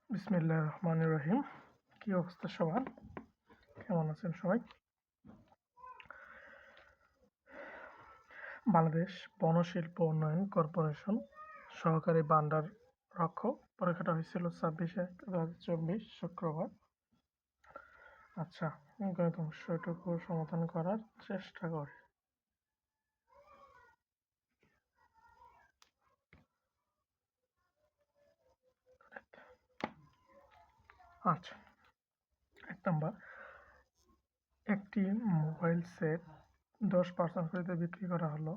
বিসমিল্লাহির রহমানির রহিম। কি অবস্থা সবার? কেমন আছেন সবাই? বাংলাদেশ বনশিল্প উন্নয়ন কর্পোরেশন সহকারী ভান্ডার রক্ষক পরীক্ষাটা হয়েছিল 26/1/2024 শুক্রবার। আচ্ছা, গণিত অংশটুকু সমাধান করার চেষ্টা করি। আচ্ছা, 1 নাম্বার, একটি মোবাইল সেট 10% করে বিক্রি করা হলো।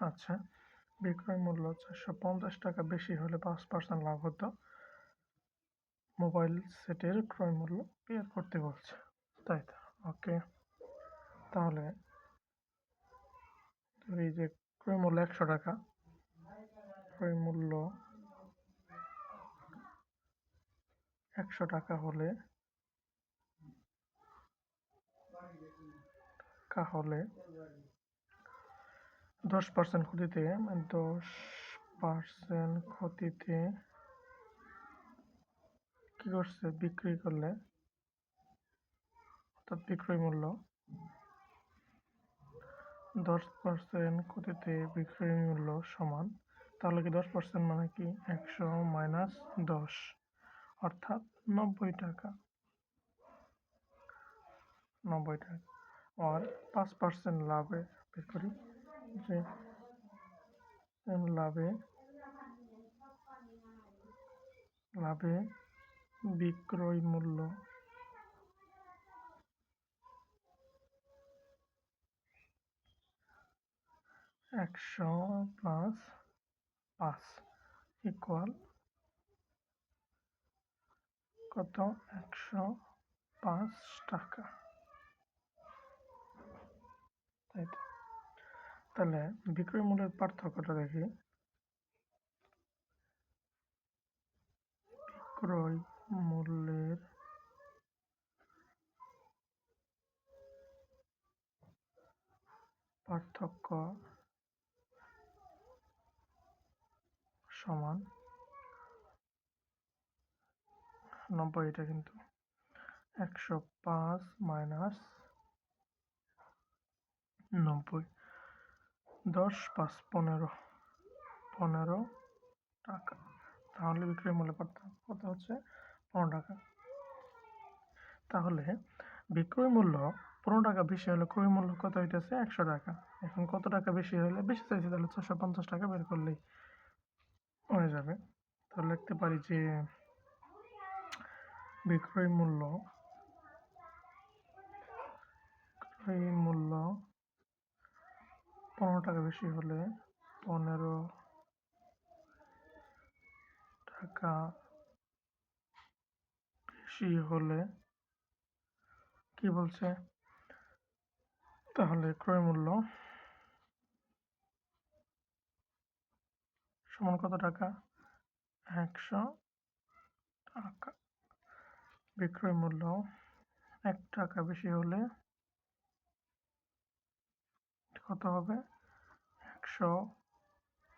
আচ্ছা, বিক্রয় মূল্য 450 টাকা বেশি হলে 5% লাভ হতো। মোবাইল সেটের ক্রয় মূল্য বের করতে বলছে, তাই তো? ওকে, তাহলে এই যে ক্রয় মূল্য 100 টাকা, ক্রয় মূল্য 100 টাকা হলে 10% ক্ষতিতে 10% ক্ষতিতে কি করছে? বিক্রি করলে, অর্থাৎ বিক্রয় মূল্য 10% ক্ষতিতে বিক্রয় মূল্য সমান, তাহলে কি 10% মানে কি 100 মাইনাস 10 অর্থাৎ 90 টাকা। আর 5% লাভে বের করি, যে লাভে বিক্রয় মূল্য 100 প্লাস 5 ইকুয়াল কত? 105 টাকা, তাই তো? তাহলে বিক্রয় মূল্যের পার্থক্যটা দেখি। বিক্রয় মূল্যের পার্থক্য সমান 90, এটা কিন্তু 105 মাইনাস 90, 10 5 15 টাকা। তাহলে বিক্রয় মূল্য কত হচ্ছে? 15 টাকা। তাহলে বিক্রয় মূল্য 15 টাকা বেশি হলে ক্রয় মূল্য কত হইতেছে? 100 টাকা। এখন কত টাকা বেশি হলে? বেশি চাইছে, তাহলে 450 টাকা বের করলেই হয়ে যাবে। তাহলে লিখতে পারি যে বিক্রয় মূল্য 15 টাকা বেশি হলে 15 টাকা বেশি হলে কি বলছে? তাহলে ক্রয় মূল্য সমান কত টাকা? 100 টাকা। বিক্রয় মূল্য 1 টাকা বেশি হলে কত হবে? 100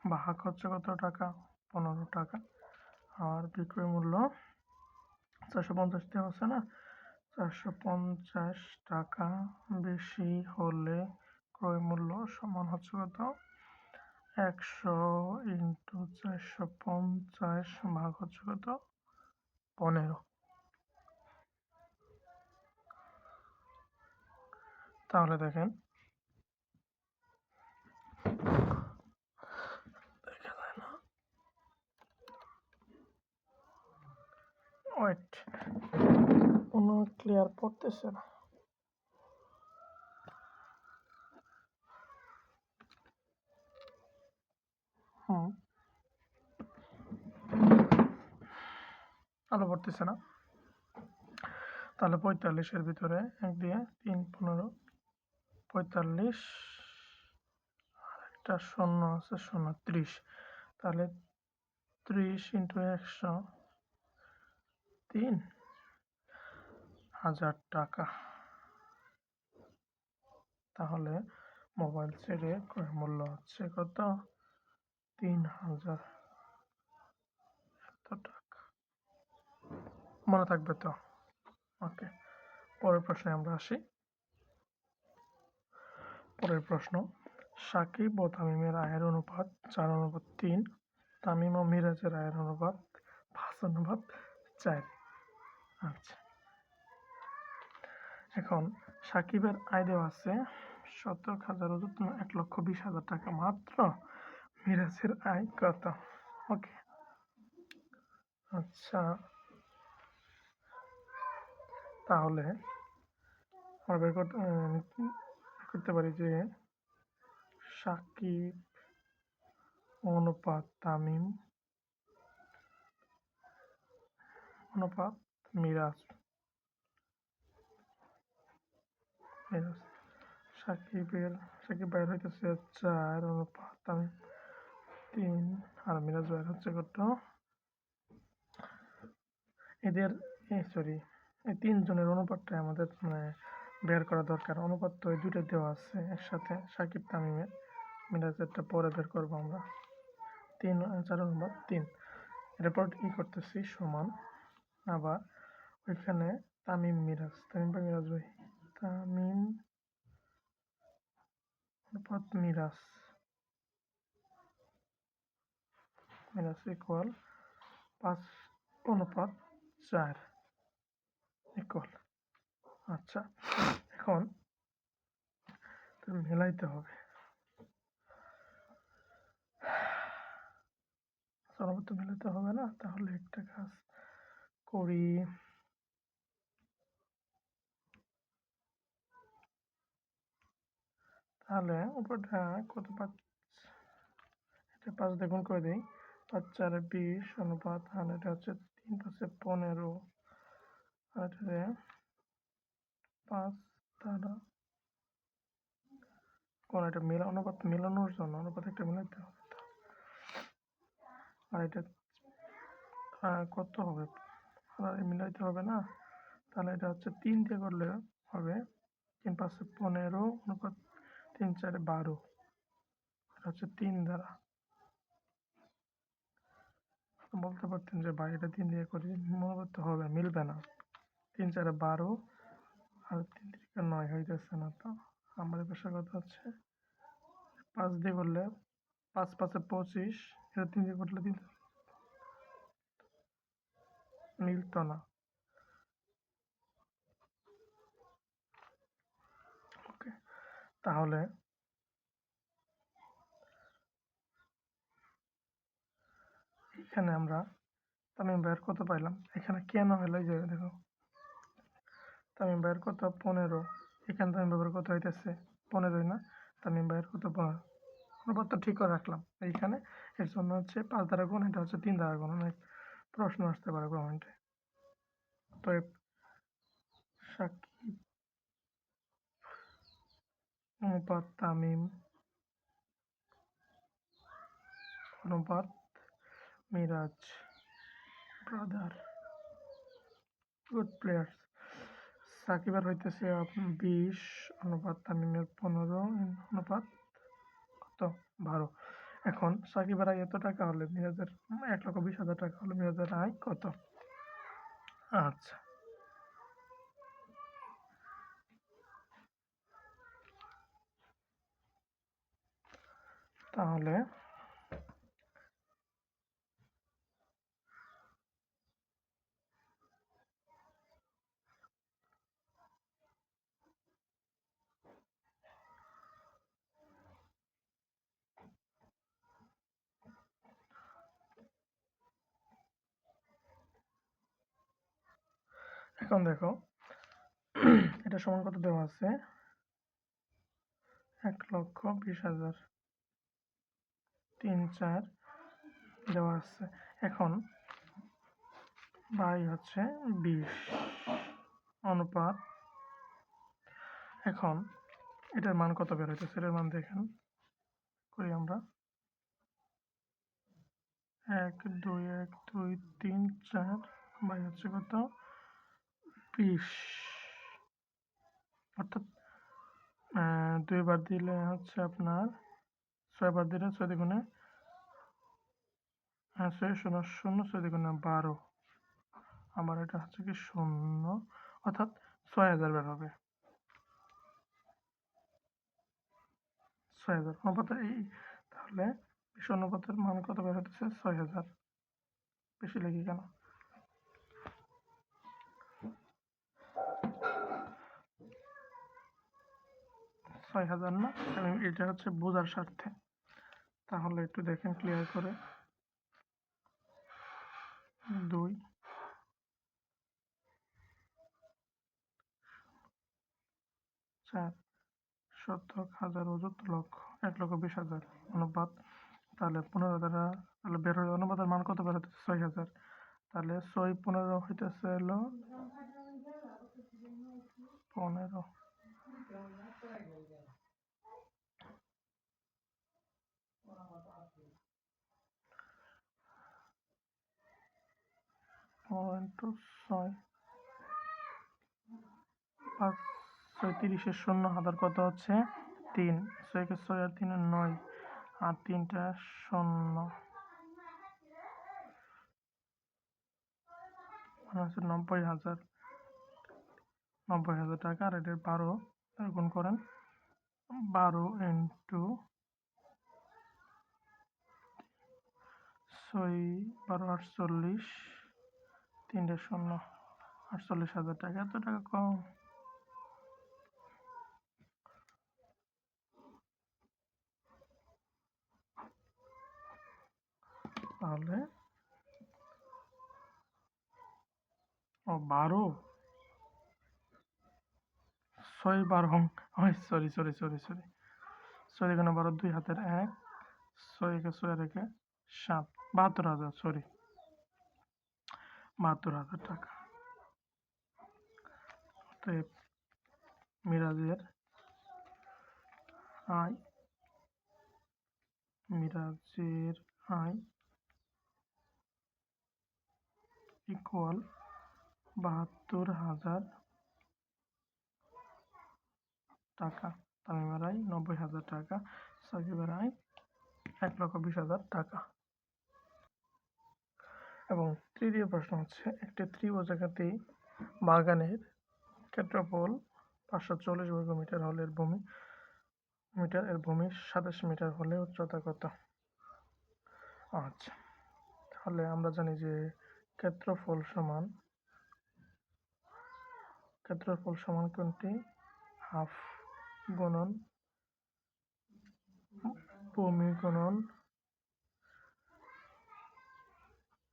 ভাগ হচ্ছে কত টাকা? 15 টাকা। আর বিক্রয় মূল্য 450 দেওয়া আছে না? 450 টাকা বেশি হলে ক্রয় মূল্য সমান হচ্ছে কত? 100 ইন্টু 450 ভাগ হচ্ছে কত? 15। তাহলে দেখেন, ওয়েট, কোনো ক্লিয়ার পড়তেছে না। আলো পড়তেছে না। তাহলে 45-এর ভিতরে 1 দিয়ে 3 15, 45, একটা শূন্য আছে, 0 30, তাহলে 30 ইন্টু 100 3000 টাকা। তাহলে মোবাইল সেটের ক্রয় মূল্য হচ্ছে কত? 3000 টাকা। মনে থাকবে তো? ওকে, পরের প্রশ্নে আমরা আসি। পরের প্রশ্ন, সাকিব ও তামিমের আয়ের অনুপাত 4:3, তামিম ও মিরাজের আয়ের অনুপাত 5:4। আচ্ছা, এখন সাকিবের আয় দেওয়া আছে 1,20,000 টাকা মাত্র। মিরাজের আয় কত? ওকে, আচ্ছা, তাহলে আমরা বের করতে পারি যে সাকিব অনুপাত তামিম অনুপাত মিরাজ। মিরাজ সাকিব বাইর হইতেছে 4:3, আর মিরাজ বাইর হচ্ছে কত? এদের সরি, এই তিনজনের অনুপাতটা আমাদের বের করা দরকার। অনুপাত তো এই দুইটা দেওয়া আছে একসাথে, সাকিব তামিমের। মিরাজেরটা পরে বের করবো আমরা। 4:3, এরপর কি করতেছি সমান, আবার ওইখানে তামিম বা মিরাজ ভাই, তামিম অনুপাত মিরাজ ইকুয়াল 5:4 ইকুয়াল। আচ্ছা, এখন মেলাইতে হবে। অনুপাত তো মেলাতে হবে না, তাহলে একটা কাজ করি। তাহলে উপরটা কত, 5, এটা 5 দিয়ে গুণ করে দিই। 5×4=20 অনুপাত, আর এটা হচ্ছে 3×5=15, আর এটা 5 দ্বারা কোন এটা অনুপাত মিলানোর জন্য অনুপাত একটা মিলাতে হবে। আর এটা কত হবে? আর মিলাইতে হবে না, তাহলে এটা হচ্ছে 3 দিয়ে করলে হবে 3×5=15 অনুপাত 3×4=12, এটা হচ্ছে 3 দ্বারা। বলতে পারতেন যে ভাই এটা 3 দিয়ে করি, মনে করতে হবে, মিলবে না। 3×4=12 আর 3×3=9 হইতেছে না। তো আমার বিষয় কথা হচ্ছে 5 দিয়ে করলে 5×5=25, এটা 3 দিয়ে করলে 3 মিলতো না। ওকে, তাহলে এখানে আমরা তামিম ভাইয়ের কত পাইলাম, এখানে কেন হলো যে দেখো, তামিম ভাইয়ের কত 15, এখানে তামিম ভাইয়ের কত হইতেছে 15 না, তামিম ভাইয়ের কত 15, অনুপাত তো ঠিক করে রাখলাম এইখানে। এর জন্য হচ্ছে 5 দ্বারা গুণ, এটা হচ্ছে 3 দ্বারা গুণ। অনেক প্রশ্ন আসতে পারে কমেন্টে। তো সাকিব অনুপাত তামিম অনুপাত মিরাজ ব্রাদার গুড প্লেয়ার্স। সাকিবের হইতেছে 20 অনুপাত তামিমের 15 অনুপাত কত 12। এখন সাকিবের আয় এত টাকা হলে মিরাজের 1,20,000 টাকা হলে মিরাজের আয় কত? আচ্ছা, তাহলে এখন দেখো এটা সমান কত দেওয়া আছে, 1,20,000, 3/4 দেওয়া আছে। এখন বাই হচ্ছে 20 অনুপাত, এখন এটার মান কত বের হইতেছে, এটার মান দেখেন করি আমরা, 1, 2, 1, 2, 3, 4 বাই হচ্ছে কত 20, অর্থাৎ 2 বার দিলে হচ্ছে আপনার 6 বার দিলে 6 দ্বিগুণে 6 0 0, 6 দ্বিগুণে 12, আবার এটা হচ্ছে কি 0, অর্থাৎ 6000 বের হবে। 6000 অনুপাতে এই, তাহলে বিশ্ব অনুপাতের মান কত বের হতেছে? 6000। বেশি লিখি কেন? 6000 না, কারণ এটা হচ্ছে বোঝার স্বার্থে। তাহলে একটু দেখেন ক্লিয়ার করে। 2 4 শতক, হাজার, অযুত, লক্ষ, 1,20,000 অনুপাত। তাহলে 15 দ্বারা, তাহলে বের হয়ে অনুপাতের মান কত বের হতেছে? 6000। তাহলে 6 15 হইতেছে হলো 15। ইন্টু 6, 5 6 30 শূন্য, হাজার কত হচ্ছে? 3। 6 কে 6 আর 3 9, আর 3টা 0, মানে হচ্ছে 90,000। 90,000 টাকা। আর এটার 12 গুণ করেন। 12 ইন্টু 6, 12 48, 3টা 0, 48,000 টাকা। এত টাকা কম? তাহলে 12, 6 12, সরি সরি সরি সরি, 6 এখানে 12, 2 হাতের 1, 6 কে 6 রেখে 7, 72,000, সরি 72,000 টাকা। অতএব মিরাজের আয়, মিরাজের আয় ইকুয়াল 72,000 টাকা। তামিমের আয় 90,000 টাকা। সাকিবের আয় 1,20,000 টাকা। এবং তৃতীয় প্রশ্ন হচ্ছে, একটি ত্রিভুজাকৃতি বাগানের ক্ষেত্রফল 540 বর্গ মিটার হলে এর ভূমি, এর ভূমি 27 মিটার হলে উচ্চতা কত? আচ্ছা, তাহলে আমরা জানি যে ক্ষেত্রফল সমান কোনটি? হাফ গুণন ভূমি গুণন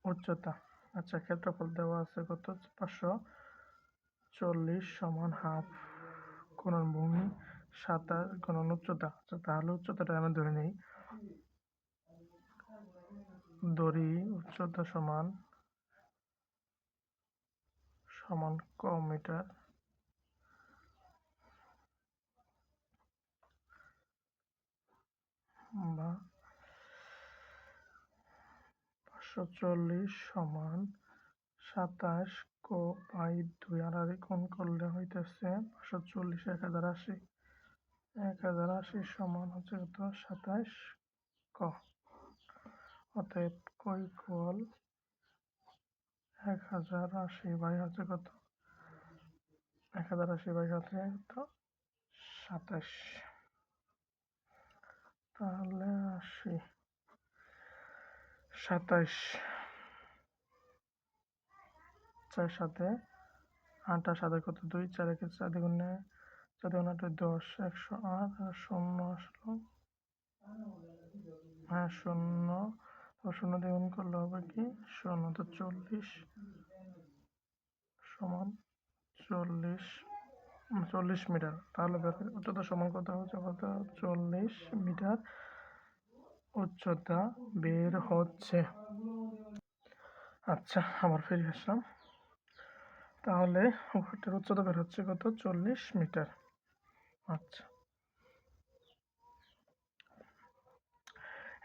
উচ্চতা। আচ্ছা, ক্ষেত্রফল দেওয়া আছে কত? 540 সমান হাফ গুণন ভূমি 27 গুণন উচ্চতা। আচ্ছা, তাহলে উচ্চতাটা আমি ধরে নেই। ধরি উচ্চতা সমান ক মিটার, বা 540 সমান 27 কো বাই 2, আর কোণ করলে হইতেছে 540 1080, 1080 সমান হচ্ছে কত? 27 ক। অতএব ক ইকুয়াল 1080 বাই হচ্ছে কত? 1080 বাই হচ্ছে কত? 27। তাহলে 80, 27, 4 সাথে 8 আর 7 কত? 2, 4 একে 4 দ্বিগুণে 4 দুগুণে 8, 10, 108, আর 0 আসলো, হ্যাঁ 0, 0 দ্বিগুণ করলে হবে কি? 0, তো 40 সমান 40 মিটার। তাহলে উচ্চতা সমান কত হচ্ছে? কত? 40 মিটার উচ্চতা বের হচ্ছে। আচ্ছা, আবার ফিরে আসলাম। তাহলে ঘরটার উচ্চতা বের হচ্ছে কত? 40 মিটার। আচ্ছা,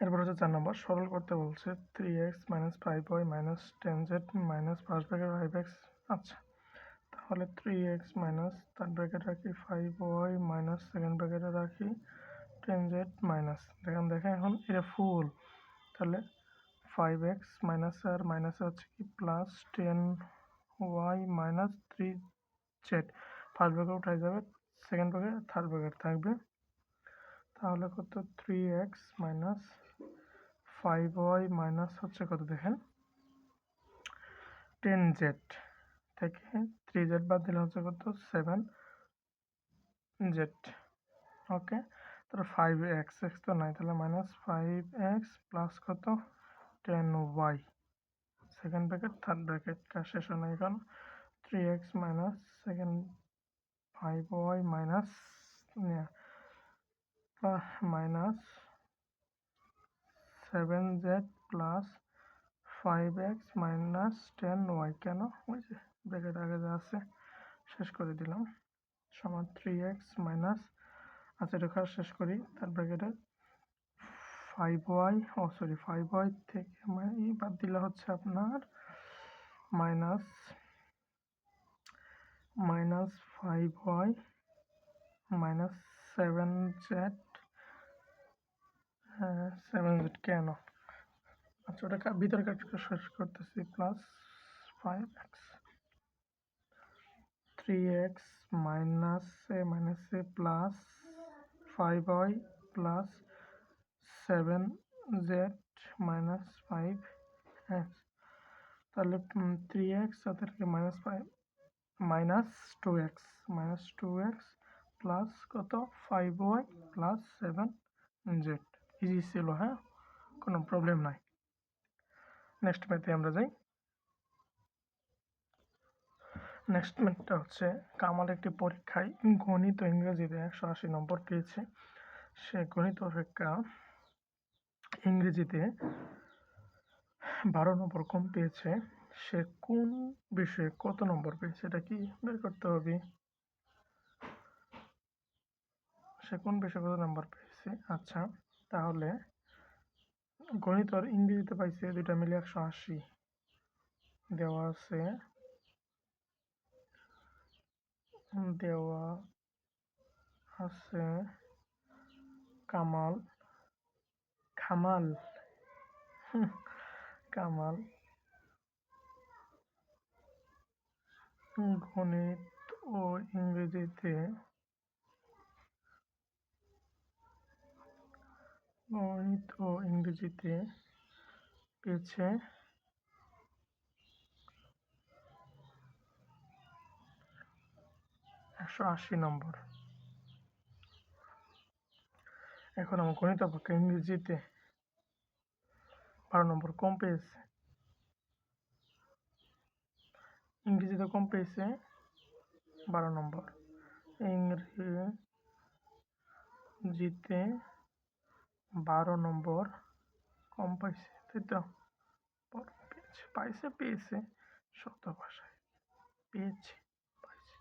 এরপর হচ্ছে 4 নম্বর, সরল করতে বলছে। 3x - 5y - 10z - first bracket 5x। আচ্ছা, তাহলে 3x - থার্ড ব্র্যাকেট রাখি, 5y - সেকেন্ড ব্র্যাকেটে রাখি, 10z দেখেন এখন এটা ফুল। তাহলে 5x মাইনাস আর মাইনাস হচ্ছে কি plus 10 Y minus 3z। First bracket উঠে যাবে, সেকেন্ড ব্র্যাকেট, থার্ড ব্র্যাকেট থাকবে। তাহলে কত 3x মাইনাস 5y মাইনাস হচ্ছে কত দেখেন 10z থেকে 3z বাদ দিলে হচ্ছে কত 7z। ওকে, তাহলে 5x তো নাই, তাহলে মাইনাস 5x প্লাস কত 10y second bracket third bracket কাজ শেষ হয় না। এখন 3x minus second 5y minus minus 7z plus 5x minus 10y, কেন ওই যে ব্র্যাকেট আগে যা আছে শেষ করে দিলাম, সমান 3x মাইনাস, আচ্ছা এটা শেষ করি, তার ব্র্যাকেটে 5y, ও সরি 5y থেকে বাদ দিলে হচ্ছে আপনার minus 5y minus 7z, 7z কেন, আচ্ছা ওটা ভিতরে কাজটা শেষ করতেছি, plus 5x 3x minus A plus 5y plus 7z minus 5x, তাহলে 3x তাদেরকে মাইনাস 5 মাইনাস 2x প্লাস কত 5y প্লাস 7z। ইজি ছিল, হ্যাঁ কোনো প্রবলেম নাই। নেক্সট ম্যাথে আমরা যাই। নেক্সট ম্যাথটা হচ্ছে কামাল একটি পরীক্ষায় গণিত ও ইংরেজিতে 180 নম্বর পেয়েছে। সে গণিত অপেক্ষা ইংরেজিতে 12 নম্বর কম পেয়েছে। সে কোন বিষয়ে কত নম্বর পেয়েছে এটা কি বের করতে হবে। সে কোন বিষয়ে কত নম্বর পেয়েছে, আচ্ছা তাহলে গণিত আর ইংরেজিতে পাইছে দুইটা মিলে 180 দেওয়া আছে, কামাল কামাল গণিত ও ইংরেজিতে পেয়েছে 180 নম্বর। এখন আমার গণিত অপেক্ষা ইংরেজিতে 12 নম্বর কম পেয়েছে, ইংরেজিতে কম পেয়েছে 12 নম্বর, ইংরেজিতে 12 নম্বর কম পাইছে, তাই তো পেয়েছে শব্দ ভাষায় পেয়েছে পাইছে,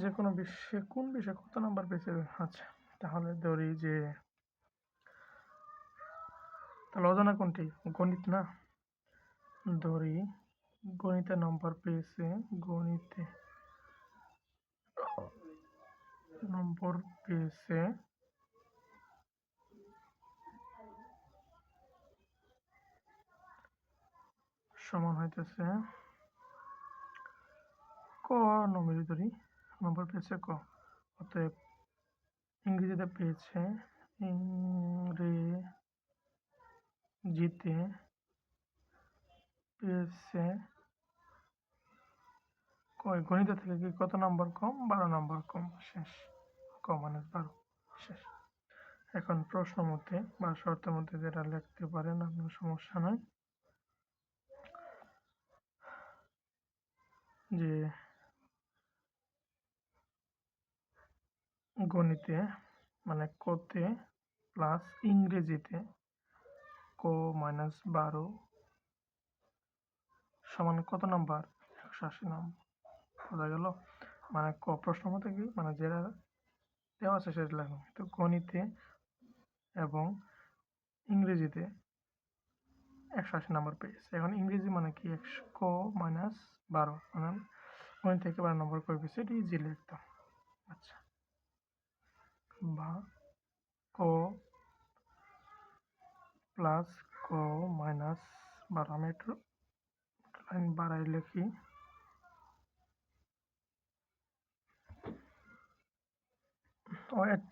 যে কোনো বিষয়ে কোন বিষয়ে কত নাম্বার পেয়েছে। আচ্ছা তাহলে ধরি যে, তাহলে অজানা কোনটি, গণিত না, ধরি গণিতে নম্বর পেয়েছে, গণিতে নম্বর পেয়েছে সমান হইতেছে ক নম্বর, ধরি নম্বর পেয়েছে ক, অতএব ইংরেজিতে পেয়েছে গণিত থেকে কি কত নম্বর কম, 12 নম্বর কম, শেষ, ক মাইনাস 12 শেষ। এখন প্রশ্ন মধ্যে বা শর্তের মধ্যে যেটা লিখতে পারেন আপনার সমস্যা নাই, যে গণিতে মানে কতে প্লাস ইংরেজিতে ক মাইনাস 12 সমান কত নাম্বার, 180 নম্বর। বোঝা গেল, মানে ক প্রশ্ন মতে কি মানে যেটা দেওয়া আছে সেটা লাগবে, তো গণিতে এবং ইংরেজিতে 180 নম্বর পেয়েছে। এখন ইংরেজি মানে কি ক মাইনাস 12, মানে গণিত থেকে 12 নম্বর করে পেয়েছে, এটা ইজি লিখতাম। আচ্ছা, বা ক প্লাস ক মাইনাস 12, আমি একটু লাইন বাড়াই লিখি, ওয়েট।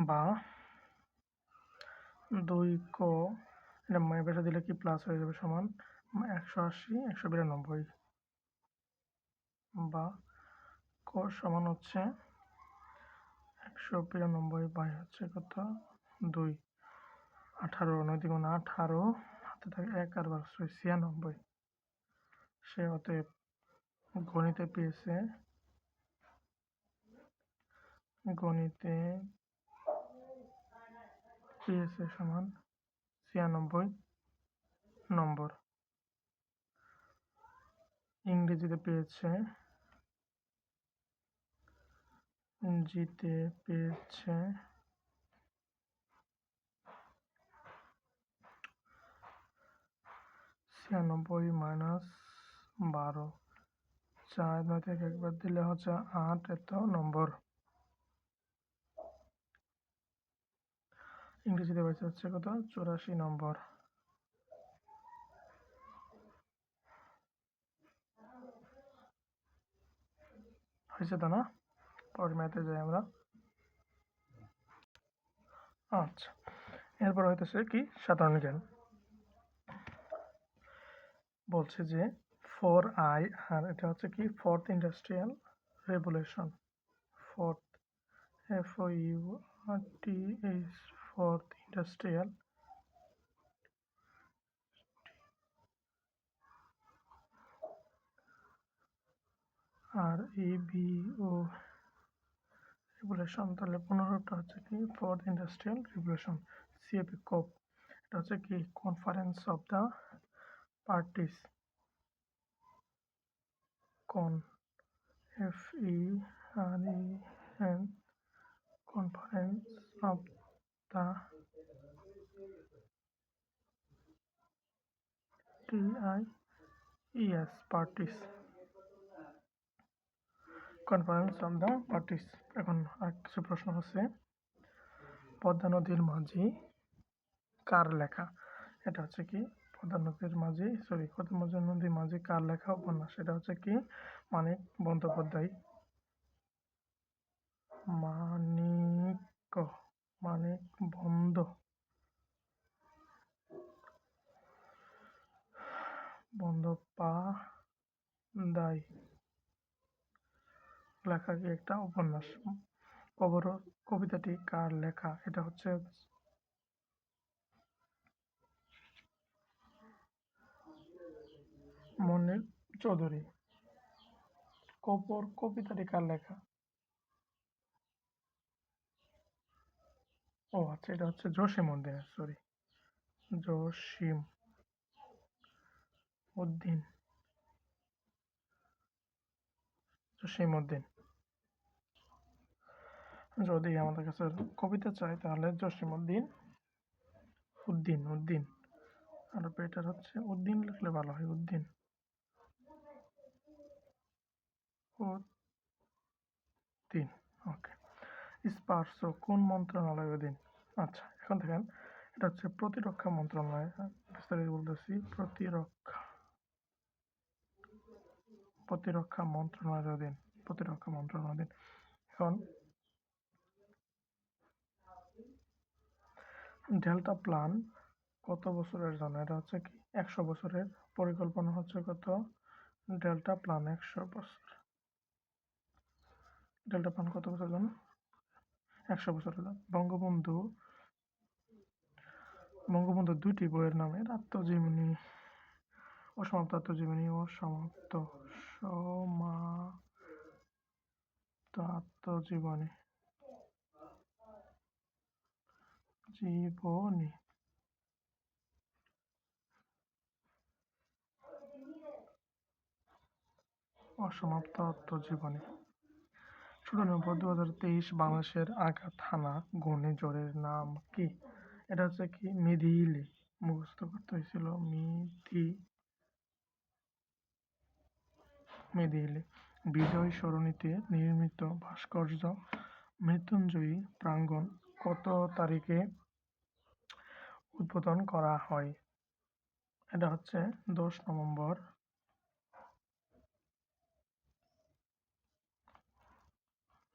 বা 2 ক এটা বসে দিলে কি প্লাস হয়ে যাবে সমান 180 192 বা ক সমান হচ্ছে 192 বাই হচ্ছে কত 2 18 9 × 18 হাতে থাকে 1 আর 96 সে অতএব গণিতে পেয়েছে সমান 96 নম্বর। ইংরেজিতে পেয়েছে 96 মাইনাস 12 4 9 থেকে একবার দিলে হচ্ছে 8 এত নম্বর। ইংরেজিতে পেয়েছে হচ্ছে কত 84 নম্বর। হয়েছে তো না? পরের ম্যাথে যাই আমরা। আচ্ছা, এরপর হইতেছে কি সাধারণ জ্ঞান। বলছে যে 4I আর এটা হচ্ছে কি fourth industrial revolution. Fourth FOURTH fourth industrial আর EBO রেভলিউশন। তাহলে 15টা হচ্ছে কি ফোর্থ ইন্ডাস্ট্রিয়াল রেভলিউশন। CFP কোপ এটা হচ্ছে কি conference of the parties. FEREN conference of the TIES parties conference of the parties. এখন আর কিছু প্রশ্ন হচ্ছে পদ্মা নদীর মাঝি কার লেখা? এটা হচ্ছে কি পদ্মা নদীর মাঝি কার লেখা উপন্যাস? এটা হচ্ছে কি মানিক বন্দ্যোপাধ্যায়। মানিক বন্দ্যোপাধ্যায় লেখা কি একটা উপন্যাস। কবিতাটি কার লেখা? এটা হচ্ছে মনির চৌধুরী। কবিতাটি কার লেখা? ও আচ্ছা, এটা হচ্ছে জসিম উদ্দিন। যদি আমাদের কাছে কবিতা চাই তাহলে জসিম উদ্দিন আর বেটার হচ্ছে উদ্দিন লিখলে ভালো হয়। উদ্দিন। ওকে। স্পারসো কোন মন্ত্রণালয়ের অধীন? আচ্ছা, এখন দেখেন এটা হচ্ছে প্রতিরক্ষা মন্ত্রণালয়। বিস্তারিত বলতেছি, প্রতিরক্ষা মন্ত্রণালয়ের অধীন। এখন ডেল্টা প্ল্যান কত বছরের জন্য? এটা হচ্ছে কি 100 বছরের পরিকল্পনা হচ্ছে কত? ডেল্টা প্ল্যান 100 বছর। ডেল্টা প্ল্যান কত বছরের জন্য? 100 বছরের জন্য। বঙ্গবন্ধু দুইটি বইয়ের নামে আত্মজীবনী, অসমাপ্ত আত্মজীবনী ও সমাপ্ত আত্মজীবনী অসমাপ্ত আত্মজীবনী। 2023 বাংলাদেশের আঘাত হানা ঘূর্ণিঝড়ের নাম কি? এটা হচ্ছে কি মিধিলি। মুখস্থ করতে হয়েছিল মিধিলি। বিজয় সরণিতে নির্মিত ভাস্কর্য মৃত্যুঞ্জয়ী প্রাঙ্গণ কত তারিখে উদ্বোধন করা হয়? এটা হচ্ছে 10 নভেম্বর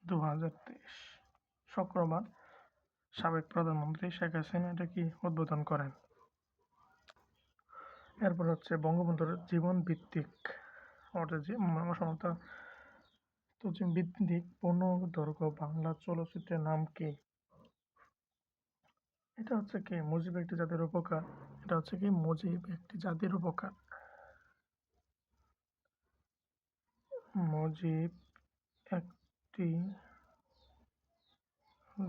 2023 শুক্রবার সাবেক প্রধানমন্ত্রী শেখ হাসিনা এটা কি উদ্বোধন করেন। এরপর হচ্ছে বঙ্গবন্ধুর জীবন ভিত্তিক ভিত্তিক পূর্ণদৈর্ঘ্য বাংলা চলচ্চিত্রের নাম কি? এটা হচ্ছে কি মুজিব একটি জাতির উপকার। এটা হচ্ছে কি মুজিব একটি জাতির উপকার। মুজিব একটি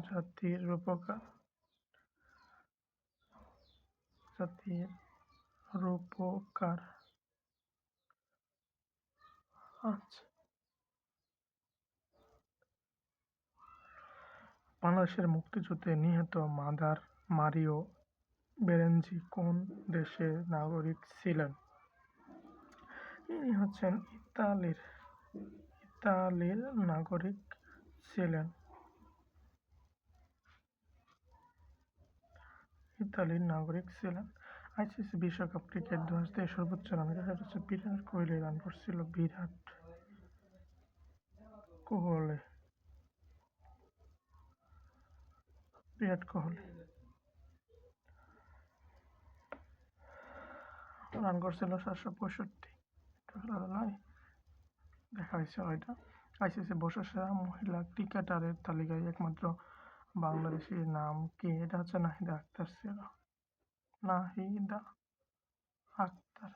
জাতির উপকার। জাতির রূপকার। আচ্ছা, বাংলাদেশের মুক্তিযুদ্ধে নিহত মাদার মারিও বেরেঞ্জি কোন দেশের নাগরিক ছিলেন? ইনি হচ্ছেন ইতালির নাগরিক ছিলেন। আইসিসি বিশ্বকাপ ক্রিকেট 2023 সর্বোচ্চ রান এটা হচ্ছে বিরাট কোহলি রান করছিল। বিরাট কোহলি রান করছিল 765। দেখা হয়েছে ওইটা। আইসিসি বর্ষসেরা মহিলা ক্রিকেটারের তালিকায় একমাত্র বাংলাদেশির নাম কি? এটা হচ্ছে নাহিদা আক্তার ছিল। নাহিদা আক্তার।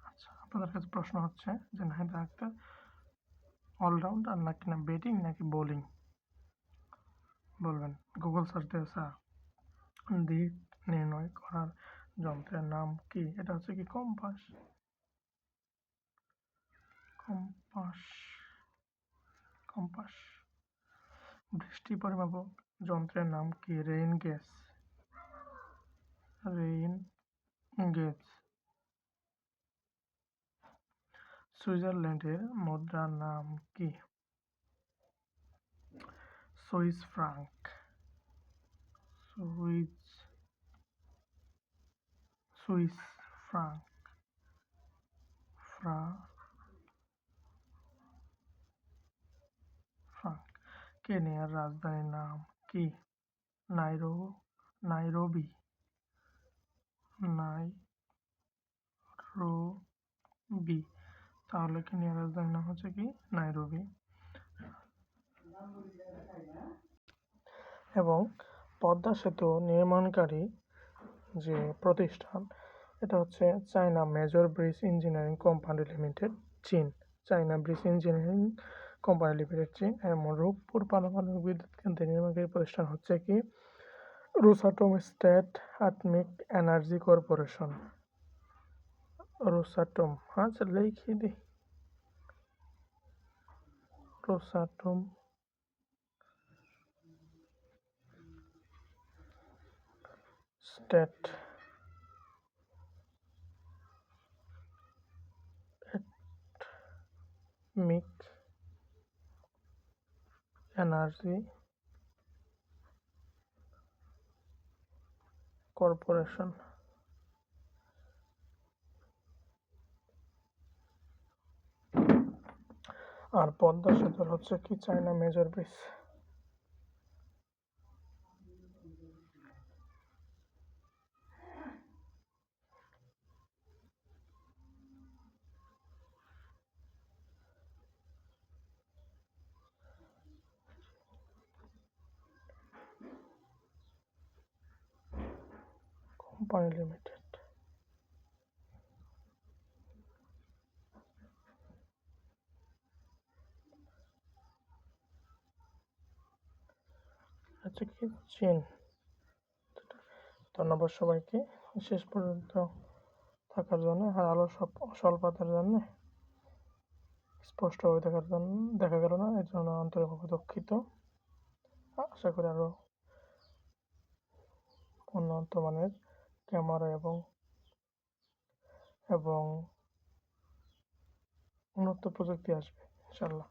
আচ্ছা, আপনাদের কাছে প্রশ্ন হচ্ছে যে নাহিদা আক্তার অলরাউন্ডার নাকি না ব্যাটিং নাকি বোলিং? বলবেন। গুগল সার্চ দিয়ে দিক নির্ণয় করার যন্ত্রের নাম কি? এটা হচ্ছে কি কম্পাস। কম্পাস। বৃষ্টি পরিমাপক যন্ত্রের নাম কি? Rain gauge. সুইজারল্যান্ডের মুদ্রার নাম কি? Swiss Frank. Swiss Frank. কেনিয়ার রাজধানীর নাম কি? নাইরোবি। তাহলে কেনিয়ার রাজধানীর নাম হচ্ছে কি নাইরোবি। এবং পদ্মা সেতু নির্মাণকারী যে প্রতিষ্ঠান এটা হচ্ছে China major bridge engineering company limited, চীন। China bridge engineering company limited, চীন। এবং রূপপুর পারমাণবিক বিদ্যুৎ কেন্দ্রের নির্মাণকারী প্রতিষ্ঠান হচ্ছে কি Rosatom state atomic energy corporation. Rosatom. আচ্ছা, লিখে দিই Rosatom state atomic energy corporation. আর পদ্মা সেতুর হচ্ছে কি China major bridge. Company limited. হচ্ছে কি চীন। ধন্যবাদ সবাইকে শেষ পর্যন্ত থাকার জন্য আর আলো স্বল্পতার জন্য স্পষ্টভাবে দেখা গেল না, এর জন্য আন্তরিকভাবে দুঃখিত। আশা করি আরো উন্নত মানের ক্যামেরা এবং এবং উন্নত প্রযুক্তি আসবে ইনশাল্লাহ।